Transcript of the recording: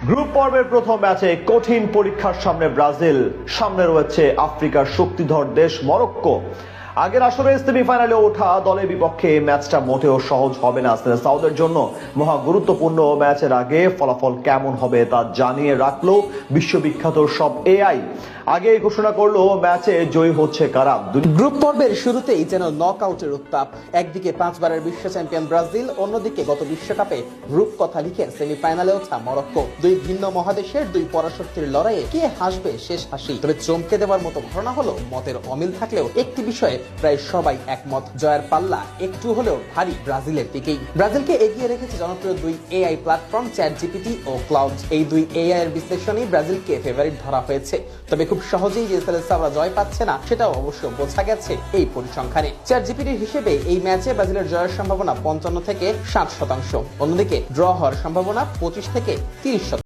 Group পর্বের প্রথম ম্যাচে কঠিন পরীক্ষার সামনে ব্রাজিল, সামনে রয়েছে আফ্রিকার শক্তিধর দেশ মরক্কো। আগের আসরে সেমিফাইনালে ওঠা দলের বিপক্ষে ম্যাচটা মোটেও সহজ হবে না সাউথের জন্য। মহা গুরুত্বপূর্ণ ম্যাচের আগে ফলাফল কেমন হবে তা জানিয়ে রাখলো বিশ্ববিখ্যাত সব এআই। আগে ঘোষণা করলো ম্যাচে জয়ী হচ্ছে কারা। গ্রুপ পর্বের শুরুতেই যেন নকআউটের উত্তাপ। একদিকে 5 বারের বিশ্ব চ্যাম্পিয়ন ব্রাজিল, অন্যদিকে গত বিশ্বকাপে রূপকথা লিখে সেমিফাইনালে ওঠা মরক্কো। দুই ভিন্ন মহাদেশের দুই পরাশক্তির লড়াইয়ে কে হাসবে শেষ হাসি। তবে চমকে দেওয়ার মতো ঘটনা হলো মতের অমিল থাকলেও একটি বিষয়ে প্রায় সবাই একমত, জয়ের পাল্লা একটু হলেও ভারী ব্রাজিলের দিকেই। ব্রাজিলকে এগিয়ে রেখেছে জনপ্রিয় দুই এআই প্ল্যাটফর্ম চ্যাটজিপিটি ও ক্লাউড। এই দুই এআই এর বিশ্লেষণই ব্রাজিলকে ফেভারিট ধরা হয়েছে। তবে খুব সহজেই যে সেলেসাওরা জয় পাচ্ছে না সেটাও অবশ্য বোঝা গেছে এই পরিসংখ্যানে। চ্যাটজিপিটির হিসেবে এই ম্যাচে ব্রাজিলের জয়ের সম্ভাবনা 55 থেকে 60%, অন্যদিকে ড্র হওয়ার সম্ভাবনা 25 থেকে 30%।